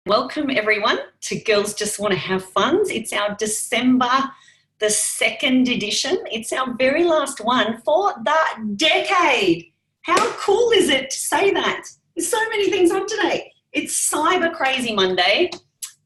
Welcome everyone to Girls Just Want to Have Fun. It's our December the 2nd edition. It's our very last one for the decade. How cool is it to say that? There's so many things on today. It's Cyber Crazy Monday.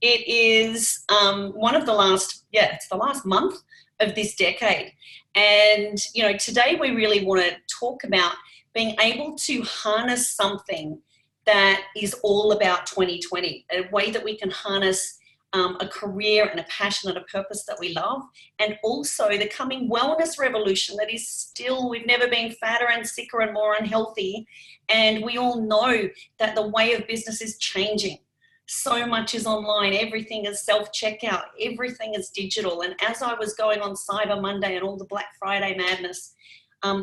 It is it's the last month of this decade. And, today we really want to talk about being able to harness something that is all about 2020, a way that we can harness a career and a passion and a purpose that we love, and also the coming wellness revolution that is still, we've never been fatter and sicker and more unhealthy, and we all know that the way of business is changing. So much is online, everything is self-checkout, everything is digital, and as I was going on Cyber Monday and all the Black Friday madness,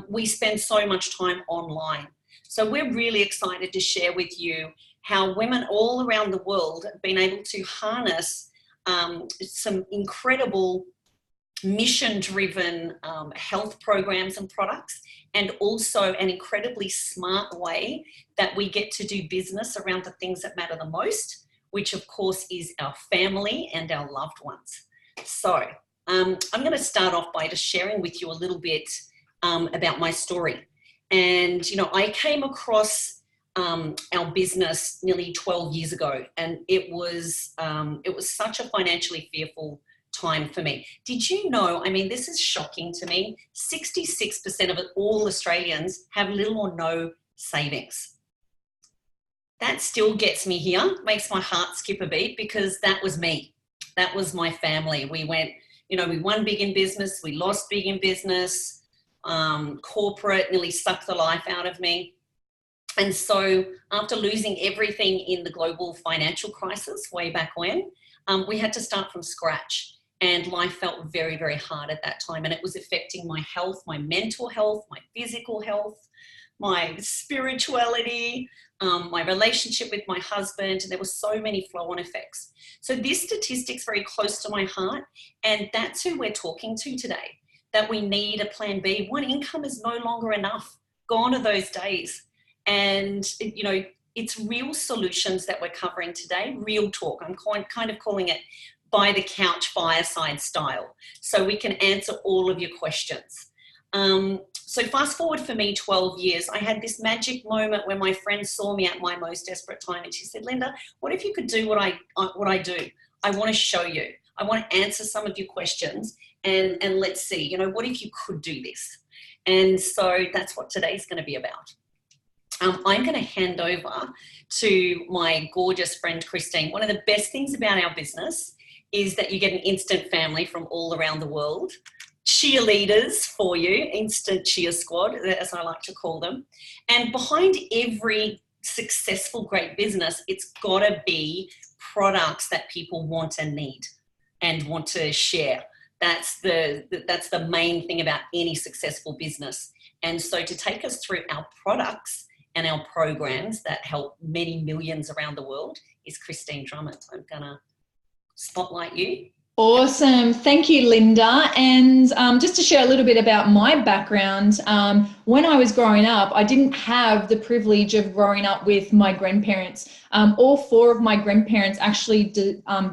we spend so much time online. So we're really excited to share with you how women all around the world have been able to harness some incredible mission-driven health programs and products, and also an incredibly smart way that we get to do business around the things that matter the most, which of course is our family and our loved ones. So I'm going to start off by just sharing with you a little bit about my story. And, I came across our business nearly 12 years ago, and it was such a financially fearful time for me. Did you know, this is shocking to me, 66% of all Australians have little or no savings. That still gets me here, makes my heart skip a beat, because that was me. That was my family. We went, we won big in business, we lost big in business. Corporate nearly sucked the life out of me. And so after losing everything in the global financial crisis way back when, we had to start from scratch, and life felt very, very hard at that time. And it was affecting my health, my mental health, my physical health, my spirituality, my relationship with my husband, and there were so many flow-on effects. So this statistic's very close to my heart, and that's who we're talking to today. That we need a plan B. One income is no longer enough. Gone are those days. And, it's real solutions that we're covering today, real talk. I'm kind of calling it by the couch fireside style, so we can answer all of your questions. So fast forward for me 12 years, I had this magic moment where my friend saw me at my most desperate time, and she said, Linda, what if you could do what I do? I want to show you. I want to answer some of your questions, and let's see, what if you could do this? And so that's what today's going to be about. I'm going to hand over to my gorgeous friend, Kristine. One of the best things about our business is that you get an instant family from all around the world. Cheerleaders for you, instant cheer squad, as I like to call them. And behind every successful, great business, it's got to be products that people want and need and want to share. That's the main thing about any successful business. And so to take us through our products and our programs that help many millions around the world is Kristine Drummond. I'm gonna spotlight you. Awesome. Thank you, Linda. And just to share a little bit about my background, when I was growing up, I didn't have the privilege of growing up with my grandparents. All 4 of my grandparents actually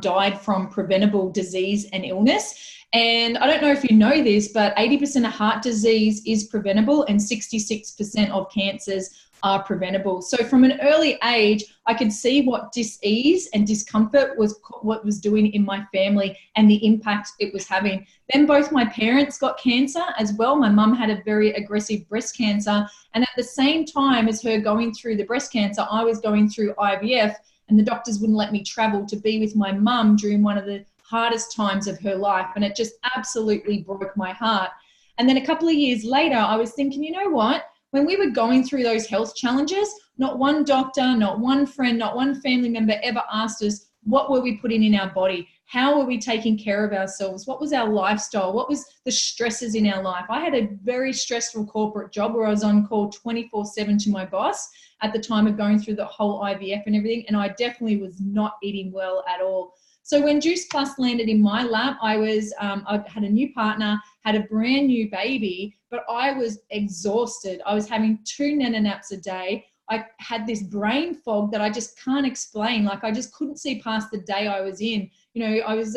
died from preventable disease and illness. And I don't know if you know this, but 80% of heart disease is preventable and 66% of cancers are preventable. So from an early age, I could see what dis-ease and discomfort was what was doing in my family and the impact it was having. Then both my parents got cancer as well. My mum had a very aggressive breast cancer. And at the same time as her going through the breast cancer, I was going through IVF, and the doctors wouldn't let me travel to be with my mum during one of the hardest times of her life. And it just absolutely broke my heart. And then a couple of years later, I was thinking, you know what? When we were going through those health challenges, not one doctor, not one friend, not one family member ever asked us, what were we putting in our body? How were we taking care of ourselves? What was our lifestyle? What was the stresses in our life? I had a very stressful corporate job where I was on call 24/7 to my boss at the time of going through the whole IVF and everything. And I definitely was not eating well at all. So when Juice Plus landed in my lap, I had a new partner, had a brand new baby, but I was exhausted. I was having 2 nana naps a day. I had this brain fog that I just can't explain. Like, I just couldn't see past the day I was in. You know, I was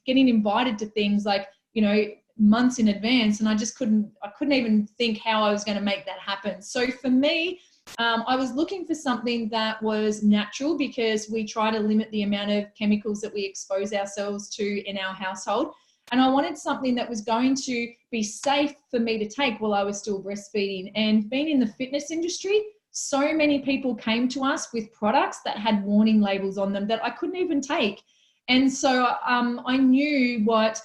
getting invited to things like, you know, months in advance, and I couldn't even think how I was going to make that happen. So for me, I was looking for something that was natural, because we try to limit the amount of chemicals that we expose ourselves to in our household. And I wanted something that was going to be safe for me to take while I was still breastfeeding. And being in the fitness industry, so many people came to us with products that had warning labels on them that I couldn't even take. And so I knew what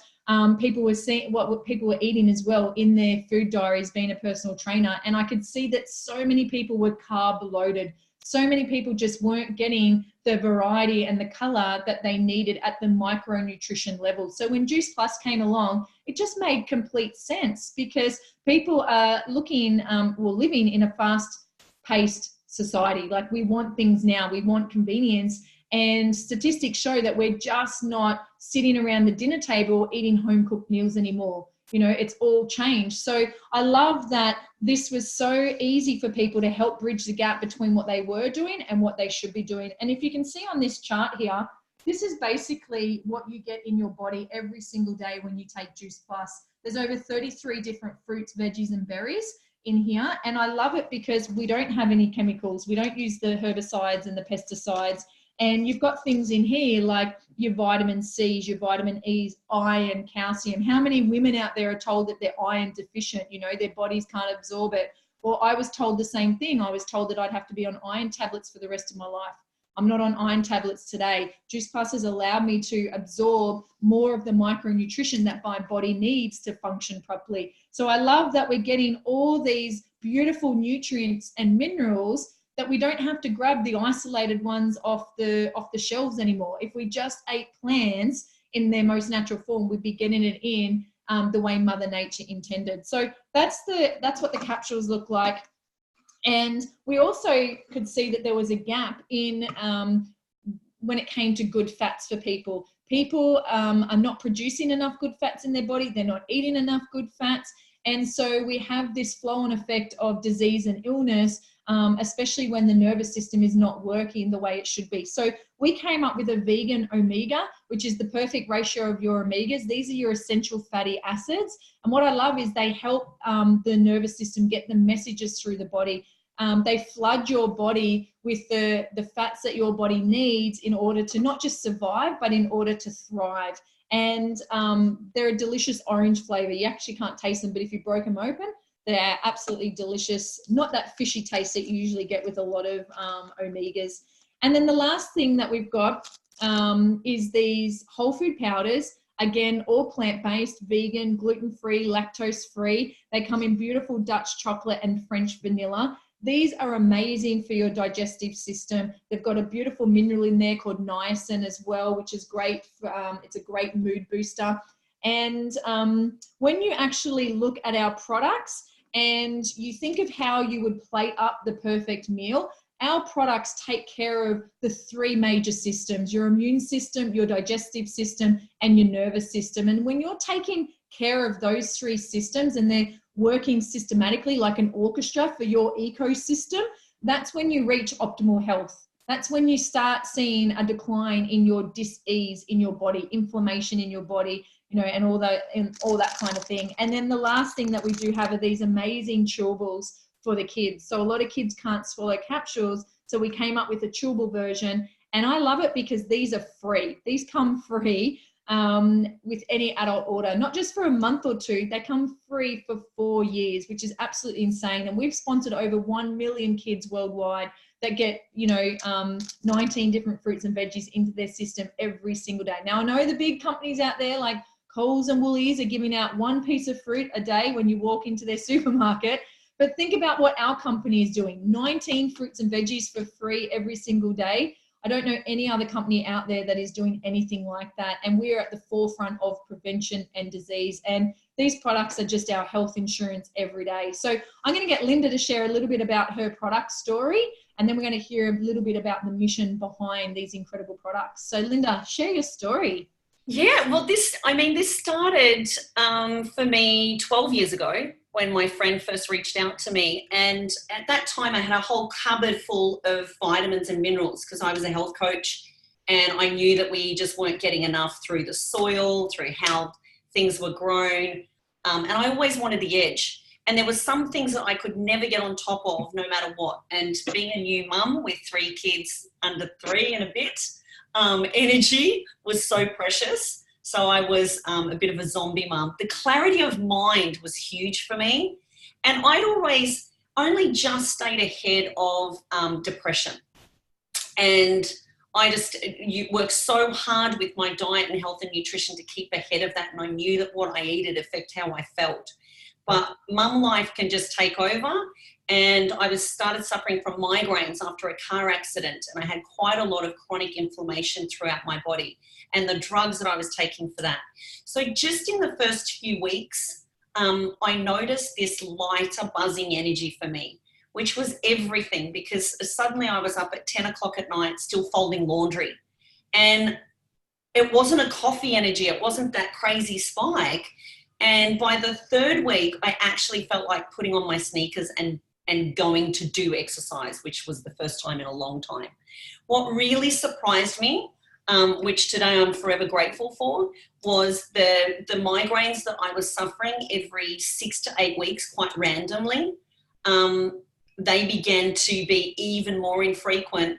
people were seeing, what people were eating as well in their food diaries, being a personal trainer. And I could see that so many people were carb loaded. So many people just weren't getting the variety and the color that they needed at the micronutrition level. So when Juice Plus came along, it just made complete sense, because people are living in a fast-paced society. Like, we want things now, we want convenience. And statistics show that we're just not sitting around the dinner table eating home-cooked meals anymore. You know, it's all changed. So I love that this was so easy for people to help bridge the gap between what they were doing and what they should be doing. And if you can see on this chart here, this is basically what you get in your body every single day when you take Juice Plus. There's over 33 different fruits, veggies, and berries in here. And I love it because we don't have any chemicals. We don't use the herbicides and the pesticides. And you've got things in here like your vitamin C's, your vitamin E's, iron, calcium. How many women out there are told that they're iron deficient? You know, their bodies can't absorb it. Well, I was told the same thing. I was told that I'd have to be on iron tablets for the rest of my life. I'm not on iron tablets today. Juice Plus has allowed me to absorb more of the micronutrition that my body needs to function properly. So I love that we're getting all these beautiful nutrients and minerals that we don't have to grab the isolated ones off the shelves anymore. If we just ate plants in their most natural form, we'd be getting it in the way Mother Nature intended. So that's what the capsules look like. And we also could see that there was a gap in when it came to good fats for people. People are not producing enough good fats in their body. They're not eating enough good fats. And so we have this flow-on effect of disease and illness, especially when the nervous system is not working the way it should be. So we came up with a vegan omega, which is the perfect ratio of your omegas. These are your essential fatty acids. And what I love is they help the nervous system get the messages through the body. They flood your body with the fats that your body needs in order to not just survive, but in order to thrive. And they're a delicious orange flavor. You actually can't taste them, but if you broke them open, they're absolutely delicious. Not that fishy taste that you usually get with a lot of omegas. And then the last thing that we've got is these whole food powders. Again, all plant-based, vegan, gluten-free, lactose-free. They come in beautiful Dutch chocolate and French vanilla. These are amazing for your digestive system. They've got a beautiful mineral in there called niacin as well, which is great. It's a great mood booster. And when you actually look at our products and you think of how you would plate up the perfect meal, our products take care of the three major systems: your immune system, your digestive system, and your nervous system. And when you're taking care of those three systems and they're working systematically like an orchestra for your ecosystem, that's when you reach optimal health. That's when you start seeing a decline in your dis-ease in your body, inflammation in your body, you know, and all that kind of thing. And then the last thing that we do have are these amazing chewables for the kids. So a lot of kids can't swallow capsules, so we came up with a chewable version, and I love it because these are free. These come free with any adult order, not just for a month or two. They come free for 4 years, which is absolutely insane. And we've sponsored over 1 million kids worldwide that get, 19 different fruits and veggies into their system every single day. Now, I know the big companies out there like Coles and Woolies are giving out one piece of fruit a day when you walk into their supermarket. But think about what our company is doing: 19 fruits and veggies for free every single day. I don't know any other company out there that is doing anything like that. And we are at the forefront of prevention and disease. And these products are just our health insurance every day. So I'm going to get Linda to share a little bit about her product story, and then we're going to hear a little bit about the mission behind these incredible products. So Linda, share your story. Yeah, well, this started for me 12 years ago. when my friend first reached out to me. And at that time, I had a whole cupboard full of vitamins and minerals because I was a health coach, and I knew that we just weren't getting enough through the soil, through how things were grown. And I always wanted the edge. And there were some things that I could never get on top of, no matter what. And being a new mum with 3 kids under 3 and a bit, energy was so precious. So I was a bit of a zombie mum. The clarity of mind was huge for me. And I'd always only just stayed ahead of depression. And I just worked so hard with my diet and health and nutrition to keep ahead of that. And I knew that what I ate would affect how I felt. But mum life can just take over. And I started suffering from migraines after a car accident. And I had quite a lot of chronic inflammation throughout my body and the drugs that I was taking for that. So just in the first few weeks, I noticed this lighter buzzing energy for me, which was everything, because suddenly I was up at 10 o'clock at night still folding laundry. And it wasn't a coffee energy. It wasn't that crazy spike. And by the 3rd week, I actually felt like putting on my sneakers and going to do exercise, which was the first time in a long time. What really surprised me, which today I'm forever grateful for, was the migraines that I was suffering every 6 to 8 weeks, quite randomly. They began to be even more infrequent.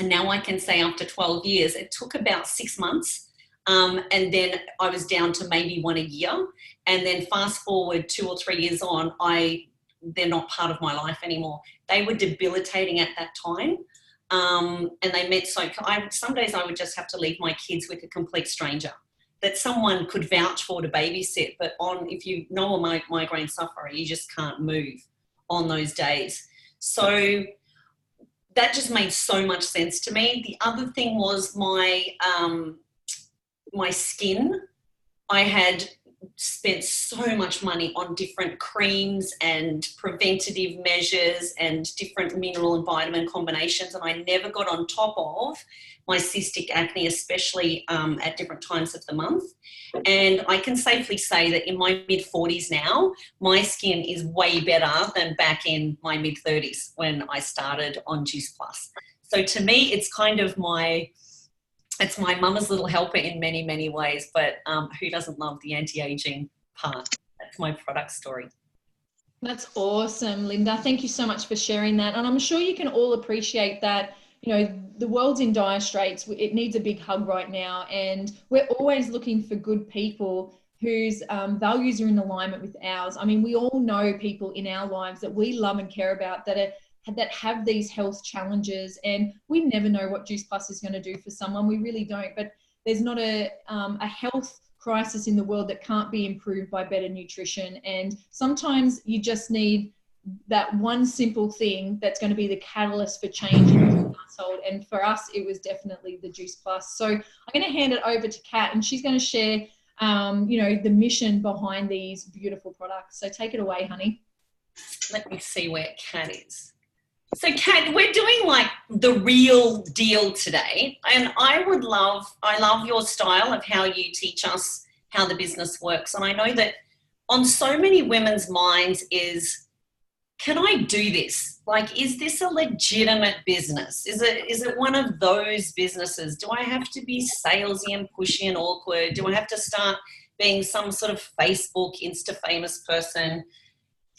And now I can say after 12 years, it took about 6 months. And then I was down to maybe 1 a year. And then fast forward 2 or 3 years on, they're not part of my life anymore. They were debilitating at that time. And they meant some days I would just have to leave my kids with a complete stranger that someone could vouch for to babysit. But if you know a migraine sufferer, you just can't move on those days. So that just made so much sense to me. The other thing was my skin. I had spent so much money on different creams and preventative measures and different mineral and vitamin combinations, and I never got on top of my cystic acne, especially at different times of the month. And I can safely say that in my mid-40s now, my skin is way better than back in my mid-30s when I started on Juice Plus. So to me, it's kind of it's my mama's little helper in many, many ways, but who doesn't love the anti-aging part? That's my product story. That's awesome, Linda. Thank you so much for sharing that. And I'm sure you can all appreciate that, the world's in dire straits. It needs a big hug right now. And we're always looking for good people whose values are in alignment with ours. I mean, we all know people in our lives that we love and care about that have these health challenges, and we never know what Juice Plus is going to do for someone. We really don't. But there's not a health crisis in the world that can't be improved by better nutrition. And sometimes you just need that one simple thing that's going to be the catalyst for change in your household. And for us, it was definitely the Juice Plus. So I'm going to hand it over to Kat, and she's going to share, the mission behind these beautiful products. So take it away, honey. Let me see where Kat is. So Kat, we're doing like the real deal today. And I love your style of how you teach us how the business works. And I know that on so many women's minds is, can I do this? Like, is this a legitimate business? Is it one of those businesses? Do I have to be salesy and pushy and awkward? Do I have to start being some sort of Facebook Insta famous person?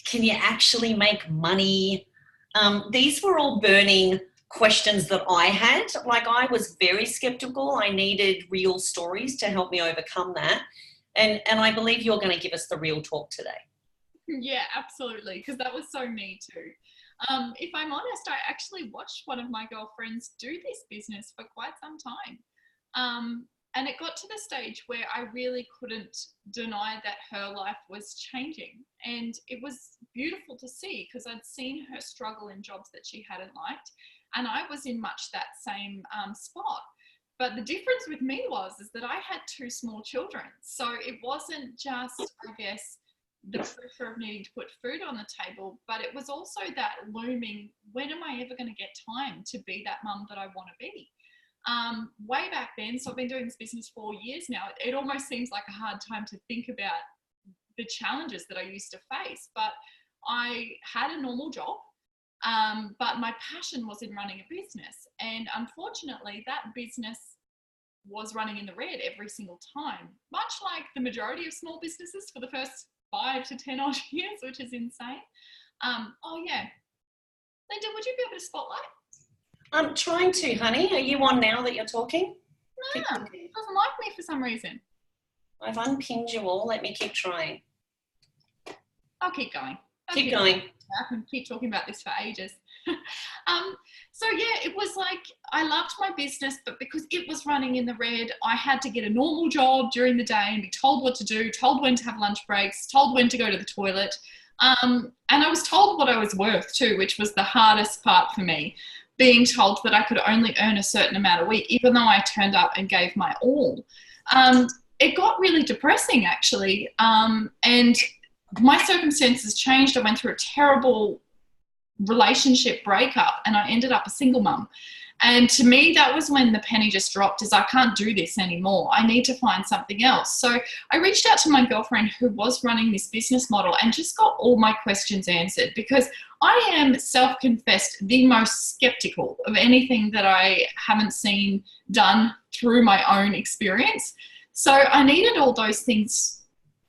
Can you actually make money? These were all burning questions that I had. Like, I was very skeptical. I needed real stories to help me overcome that. And I believe you're going to give us the real talk today. Yeah, absolutely. Because that was so me too. If I'm honest, I actually watched one of my girlfriends do this business for quite some time. And it got to the stage where I really couldn't deny that her life was changing. And it was beautiful to see, because I'd seen her struggle in jobs that she hadn't liked. And I was in much that same spot. But the difference with me was that I had 2 small children. So it wasn't just, I guess, the pressure of needing to put food on the table, but it was also that looming, when am I ever going to get time to be that mum that I want to be? Way back then, so I've been doing this business 4 years now, it almost seems like a hard time to think about the challenges that I used to face. But I had a normal job, but my passion was in running a business. And unfortunately, that business was running in the red every single time, much like the majority of small businesses for the first 5 to 10 odd years, which is insane. Oh yeah. Linda, would you be able to spotlight? I'm trying to, honey. Are you on now that you're talking? No, it doesn't like me for some reason. I've unpinned you all. Let me keep trying. I'll keep going. Keep going. I can keep talking about this for ages. So yeah, it was like, I loved my business, but because it was running in the red, I had to get a normal job during the day and be told what to do, told when to have lunch breaks, told when to go to the toilet. And I was told what I was worth too, which was the hardest part for me, being told that I could only earn a certain amount a week, even though I turned up and gave my all. It got really depressing, actually. And my circumstances changed. I went through a terrible relationship breakup and I ended up a single mum. And to me, that was when the penny just dropped, is I can't do this anymore. I need to find something else. So I reached out to my girlfriend who was running this business model and just got all my questions answered, because I am self-confessed the most skeptical of anything that I haven't seen done through my own experience. So I needed all those things,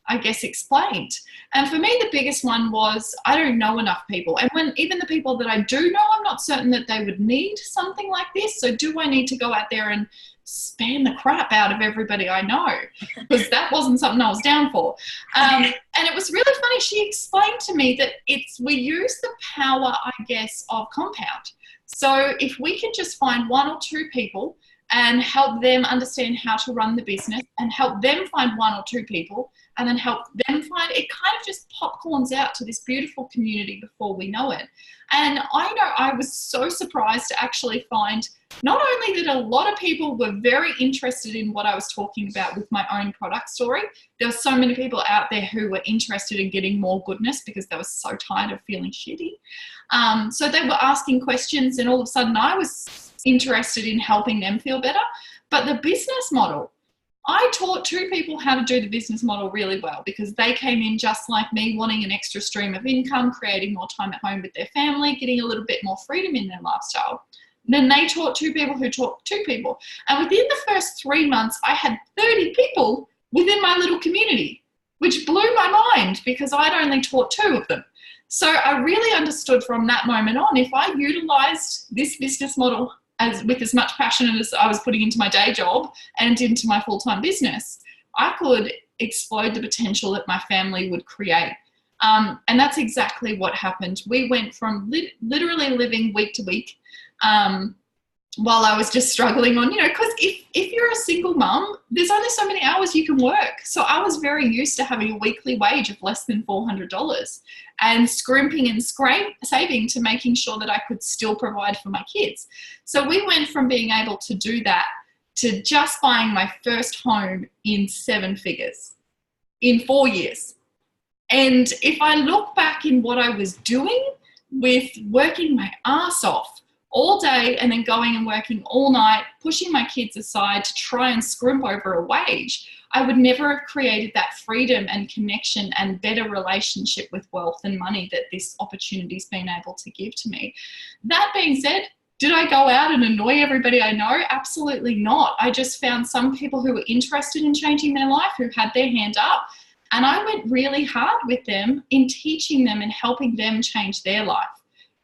I guess, explained. And for me, the biggest one was I don't know enough people. And when even the people that I do know, I'm not certain that they would need something like this. So do I need to go out there and spam the crap out of everybody I know? Because that wasn't something I was down for. And it was really funny. She explained to me that we use the power, I guess, of compound. So if we can just find 1 or 2 people and help them understand how to run the business and help them find 1 or 2 people and then help them find, it kind of just popcorns out to this beautiful community before we know it. And I know I was so surprised to actually find not only that a lot of people were very interested in what I was talking about with my own product story, there were so many people out there who were interested in getting more goodness because they were so tired of feeling shitty. So they were asking questions and all of a sudden I was interested in helping them feel better. But the business model, I taught 2 people how to do the business model really well because they came in just like me, wanting an extra stream of income, creating more time at home with their family, getting a little bit more freedom in their lifestyle. Then they taught 2 people who taught 2 people. And within the first 3 months, I had 30 people within my little community, which blew my mind because I'd only taught 2 of them. So I really understood from that moment on, if I utilized this business model with as much passion as I was putting into my day job and into my full-time business, I could explode the potential that my family would create. And that's exactly what happened. We went from literally living week to week while I was just struggling on, because if you're a single mum, there's only so many hours you can work. So I was very used to having a weekly wage of less than $400 and scrimping and saving to making sure that I could still provide for my kids. So we went from being able to do that to just buying my first home in 7 figures in 4 years. And if I look back in what I was doing with working my ass off all day and then going and working all night, pushing my kids aside to try and scrimp over a wage, I would never have created that freedom and connection and better relationship with wealth and money that this opportunity's been able to give to me. That being said, did I go out and annoy everybody I know? Absolutely not. I just found some people who were interested in changing their life, who had their hand up, and I went really hard with them in teaching them and helping them change their life.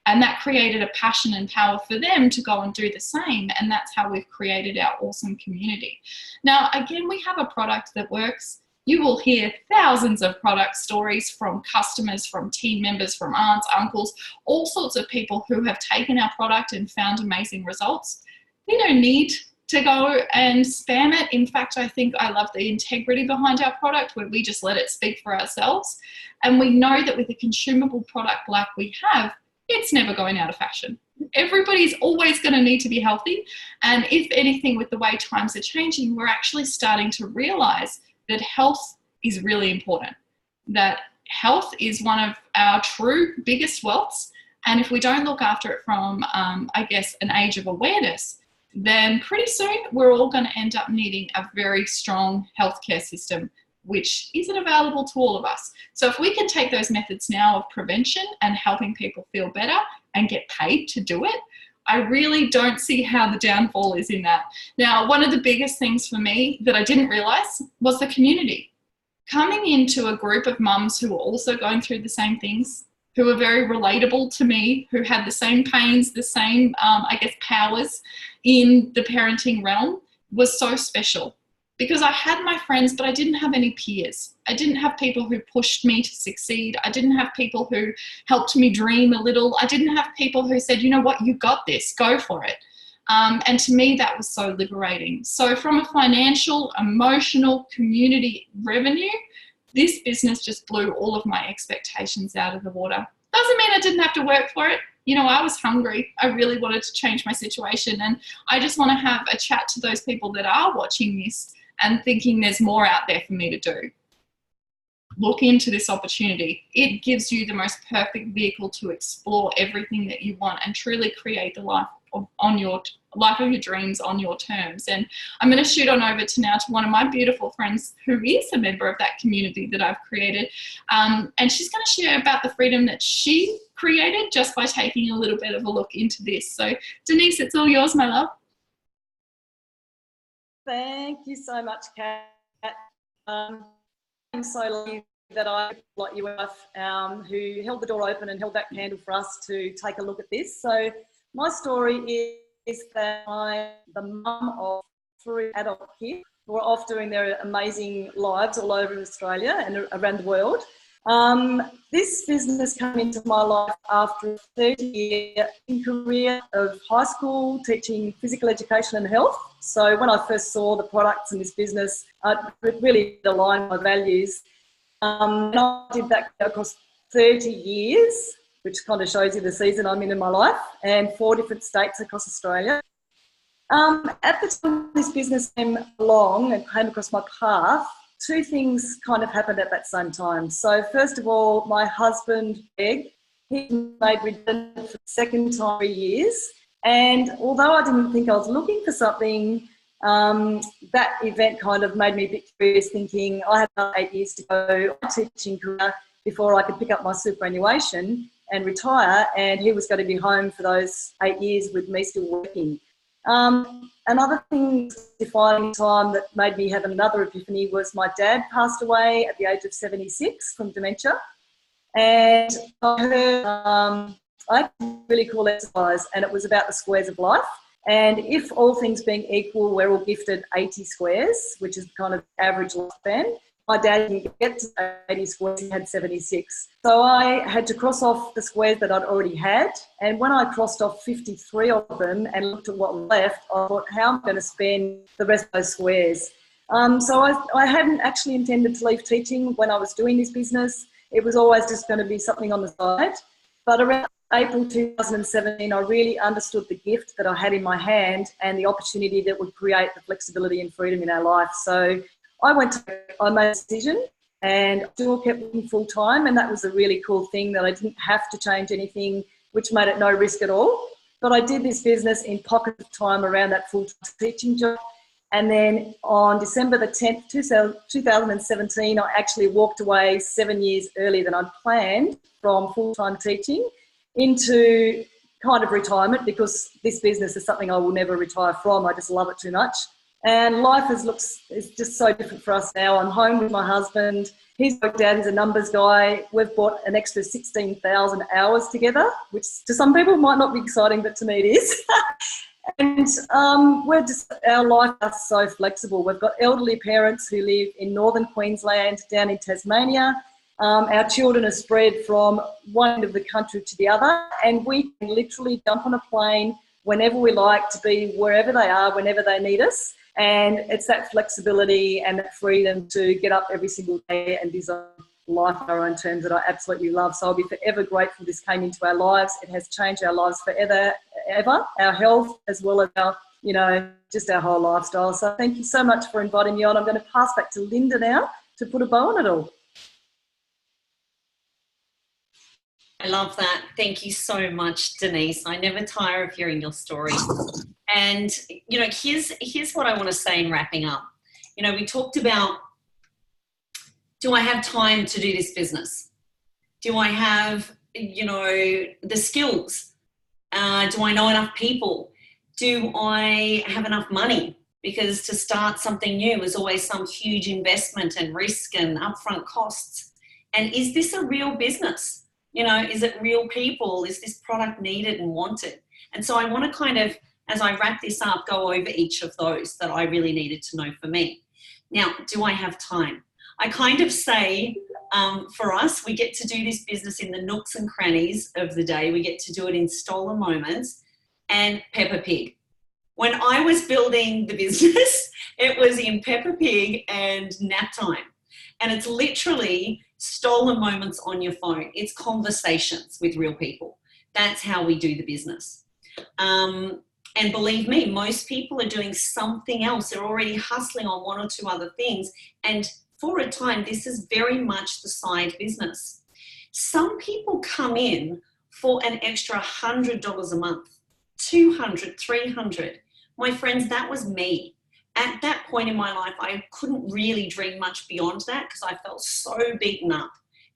And that created a passion and power for them to go and do the same. And that's how we've created our awesome community. Now, again, we have a product that works. You will hear thousands of product stories from customers, from team members, from aunts, uncles, all sorts of people who have taken our product and found amazing results. You don't need to go and spam it. In fact, I think I love the integrity behind our product where we just let it speak for ourselves. And we know that with a consumable product like we have, it's never going out of fashion. Everybody's always going to need to be healthy. And if anything, with the way times are changing, we're actually starting to realize that health is really important, that health is one of our true biggest wealths. And if we don't look after it from, I guess, an age of awareness, then pretty soon we're all going to end up needing a very strong healthcare system which isn't available to all of us. So if we can take those methods now of prevention and helping people feel better and get paid to do it, I really don't see how the downfall is in that. Now, one of the biggest things for me that I didn't realize was the community. Coming into a group of mums who were also going through the same things, who were very relatable to me, who had the same pains, the same, powers in the parenting realm, was so special. Because I had my friends, but I didn't have any peers. I didn't have people who pushed me to succeed. I didn't have people who helped me dream a little. I didn't have people who said, you know what, you got this, go for it. And to me, that was so liberating. So from a financial, emotional, community revenue, this business just blew all of my expectations out of the water. Doesn't mean I didn't have to work for it. You know, I was hungry. I really wanted to change my situation. And I just want to have a chat to those people that are watching this and thinking there's more out there for me to do. Look into this opportunity. It gives you the most perfect vehicle to explore everything that you want and truly create the life of your dreams on your terms. And I'm going to shoot on over to one of my beautiful friends who is a member of that community that I've created. And she's going to share about the freedom that she created just by taking a little bit of a look into this. So Denise, it's all yours, my love. Thank you so much, Kat. I'm so lucky that I, like you, who held the door open and held that candle for us to take a look at this. So my story is that I'm the mum of 3 adult kids who are off doing their amazing lives all over Australia and around the world. This business came into my life after a 30-year career of high school teaching physical education and health. So when I first saw the products in this business, it really aligned my values. And I did that across 30 years, which kind of shows you the season I'm in my life, and 4 different states across Australia. At the time this business came along and came across my path, 2 things kind of happened at that same time. So first of all, my husband, Greg, he made redundant for the second time 3 years. And although I didn't think I was looking for something, that event kind of made me a bit curious, thinking I had about 8 years to go on teaching career before I could pick up my superannuation and retire, and he was going to be home for those 8 years with me still working. Another thing defining time that made me have another epiphany was my dad passed away at the age of 76 from dementia. And I heard I had a really cool exercise, and it was about the squares of life. And if all things being equal, we're all gifted 80 squares, which is kind of average lifespan. My dad didn't get to 80 squares, he had 76. So I had to cross off the squares that I'd already had. And when I crossed off 53 of them and looked at what was left, I thought, how am I going to spend the rest of those squares? So I hadn't actually intended to leave teaching when I was doing this business. It was always just going to be something on the side. But around April 2017, I really understood the gift that I had in my hand and the opportunity that would create the flexibility and freedom in our life. So I made a decision and still kept working full time, and that was a really cool thing, that I didn't have to change anything, which made it no risk at all. But I did this business in pockets of time around that full-time teaching job. And then on December the 10th, 2017, I actually walked away 7 years earlier than I'd planned from full-time teaching into kind of retirement, because this business is something I will never retire from. I just love it too much. And life is just so different for us now. I'm home with my husband. He's worked out, he's a numbers guy. We've bought an extra 16,000 hours together, which to some people might not be exciting, but to me it is. And our life is so flexible. We've got elderly parents who live in northern Queensland, down in Tasmania. Our children are spread from one end of the country to the other, and we can literally jump on a plane whenever we like to be wherever they are, whenever they need us. And it's that flexibility and that freedom to get up every single day and design life on our own terms that I absolutely love. So I'll be forever grateful this came into our lives. It has changed our lives forever, our health, as well as our, just our whole lifestyle. So thank you so much for inviting me on. I'm going to pass back to Linda now to put a bow on it all. I love that. Thank you so much, Denise. I never tire of hearing your story. And, here's what I want to say in wrapping up. We talked about Do I have time to do this business? Do I have, you know, the skills? Do I know enough people? Do I have enough money? Because to start something new is always some huge investment and risk and upfront costs. And is this a real business? You know, is it real people? Is this product needed and wanted? And so I want to kind of, as I wrap this up, go over each of those that I really needed to know for me. Now, do I have time? I kind of say, for us, we get to do this business in the nooks and crannies of the day. We get to do it in stolen moments and Peppa Pig. When I was building the business, it was in Peppa Pig and nap time. And it's literally stolen moments on your phone. It's conversations with real people. That's how we do the business. And believe me, most people are doing something else. They're already hustling on one or two other things. And for a time, this is very much the side business. Some people come in for an extra $100 a month, $200, $300. My friends, that was me. At that point in my life, I couldn't really dream much beyond that because I felt so beaten up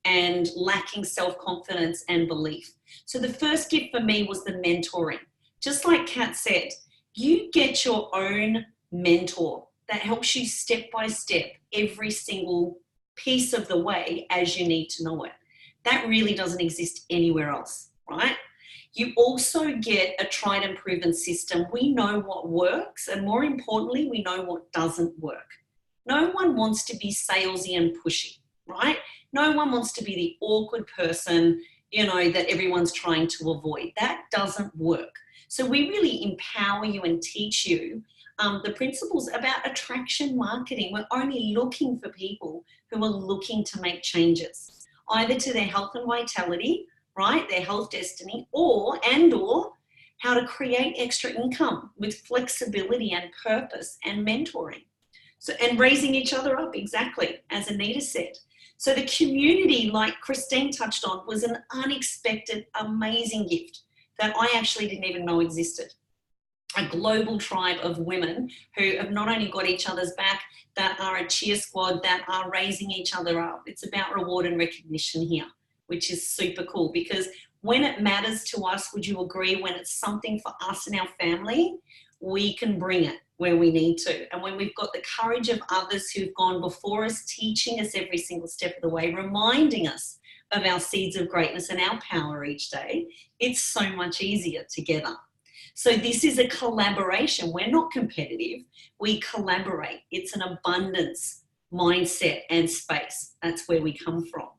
and lacking self-confidence and belief. So the first gift for me was the mentoring. Just like Kat said, you get your own mentor that helps you step by step every single piece of the way as you need to know it. That really doesn't exist anywhere else, right? You also get a tried and proven system. We know what works, and more importantly, we know what doesn't work. No one wants to be salesy and pushy, right? No one wants to be the awkward person, you know, that everyone's trying to avoid. That doesn't work. So we really empower you and teach you the principles about attraction marketing. We're only looking for people who are looking to make changes, either to their health and vitality, right, their health destiny, or how to create extra income with flexibility and purpose and mentoring. So, and raising each other up, exactly, as Anita said. So the community, like Kristine touched on, was an unexpected, amazing gift that I actually didn't even know existed. A global tribe of women who have not only got each other's back, that are a cheer squad, that are raising each other up. It's about reward and recognition here, which is super cool, because when it matters to us, would you agree, when it's something for us and our family, we can bring it where we need to. And when we've got the courage of others who've gone before us, teaching us every single step of the way, reminding us of our seeds of greatness and our power each day, it's so much easier together. So this is a collaboration. We're not competitive. We collaborate. It's an abundance mindset and space. That's where we come from.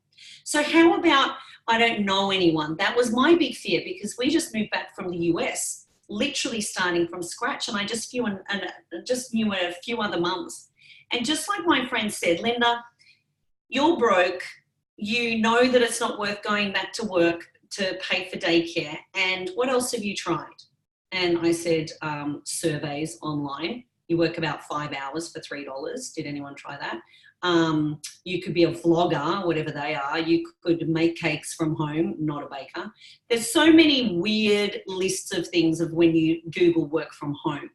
So how about, I don't know anyone? That was my big fear, because we just moved back from the US, literally starting from scratch. And I just knew a few other mums. And just like my friend said, Linda, you're broke. You know that it's not worth going back to work to pay for daycare. And what else have you tried? And I said, surveys online. You work about 5 hours for $3. Did anyone try that? You could be a vlogger, whatever they are. You could make cakes from home, not a baker. There's so many weird lists of things of when you Google work from home.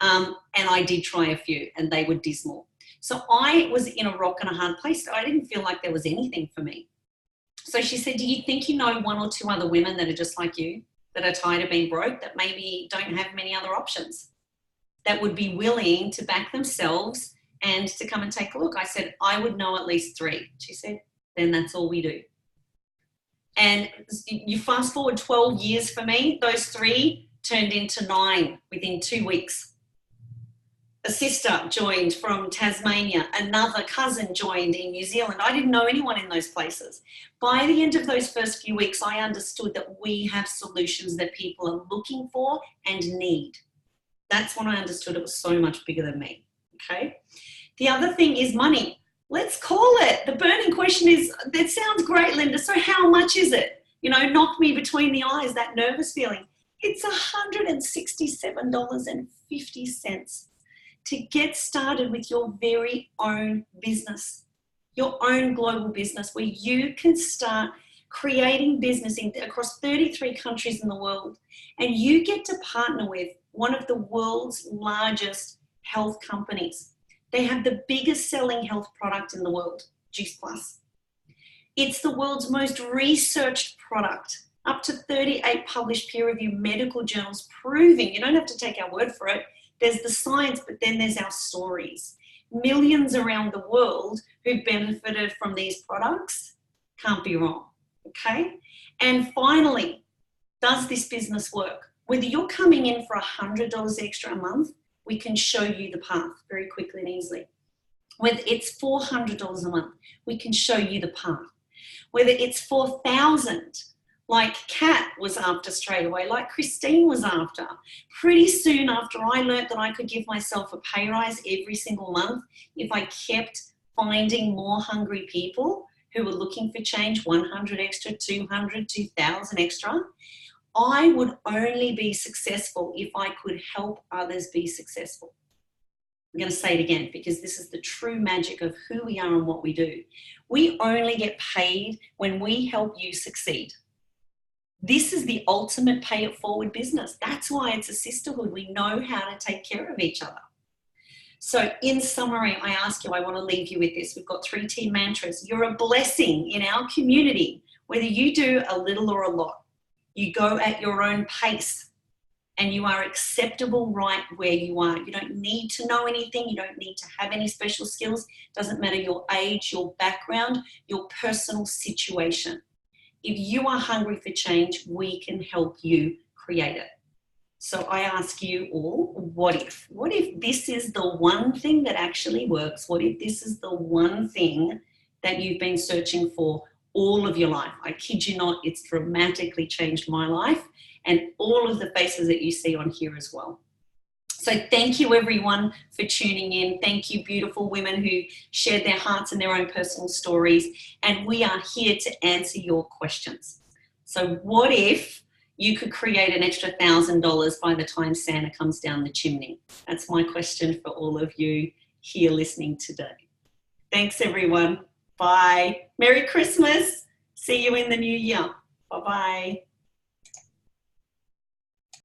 And I did try a few, and they were dismal. So I was in a rock and a hard place. I didn't feel like there was anything for me. So she said, do you think you know one or two other women that are just like you, that are tired of being broke, that maybe don't have many other options, that would be willing to back themselves and to come and take a look? I said, I would know at least 3. She said, then that's all we do. And you fast forward 12 years for me, those 3 turned into 9 within 2 weeks. A sister joined from Tasmania, another cousin joined in New Zealand. I didn't know anyone in those places. By the end of those first few weeks, I understood that we have solutions that people are looking for and need. That's when I understood it was so much bigger than me, okay? The other thing is money. Let's call it. The burning question is, that sounds great, Linda, so how much is it? You know, knock me between the eyes, that nervous feeling. It's $167.50 to get started with your very own business, your own global business, where you can start creating business across 33 countries in the world. And you get to partner with one of the world's largest health companies. They have the biggest selling health product in the world. Juice Plus. It's the world's most researched product, up to 38 published peer-reviewed medical journals proving, you don't have to take our word for it, there's the science, but then there's our stories. Millions around the world who've benefited from these products, can't be wrong, okay? And finally, does this business work? Whether you're coming in for $100 extra a month, we can show you the path very quickly and easily. Whether it's $400 a month, we can show you the path. Whether it's $4,000, like Kat was after straight away, like Kristine was after. Pretty soon after I learned that I could give myself a pay rise every single month if I kept finding more hungry people who were looking for change, 100 extra, 200, 2,000 extra, I would only be successful if I could help others be successful. I'm going to say it again because this is the true magic of who we are and what we do. We only get paid when we help you succeed. This is the ultimate pay it forward business. That's why it's a sisterhood. We know how to take care of each other. So in summary, I ask you, I want to leave you with this. We've got 3 team mantras. You're a blessing in our community, whether you do a little or a lot. You go at your own pace and you are acceptable right where you are. You don't need to know anything. You don't need to have any special skills. Doesn't matter your age, your background, your personal situation. If you are hungry for change, we can help you create it. So I ask you all, what if? What if this is the one thing that actually works? What if this is the one thing that you've been searching for all of your life? I kid you not, it's dramatically changed my life and all of the faces that you see on here as well. So thank you everyone for tuning in. Thank you beautiful women who shared their hearts and their own personal stories. And we are here to answer your questions. So what if you could create an extra $1,000 by the time Santa comes down the chimney? That's my question for all of you here listening today. Thanks everyone. Bye. Merry Christmas. See you in the new year. Bye-bye.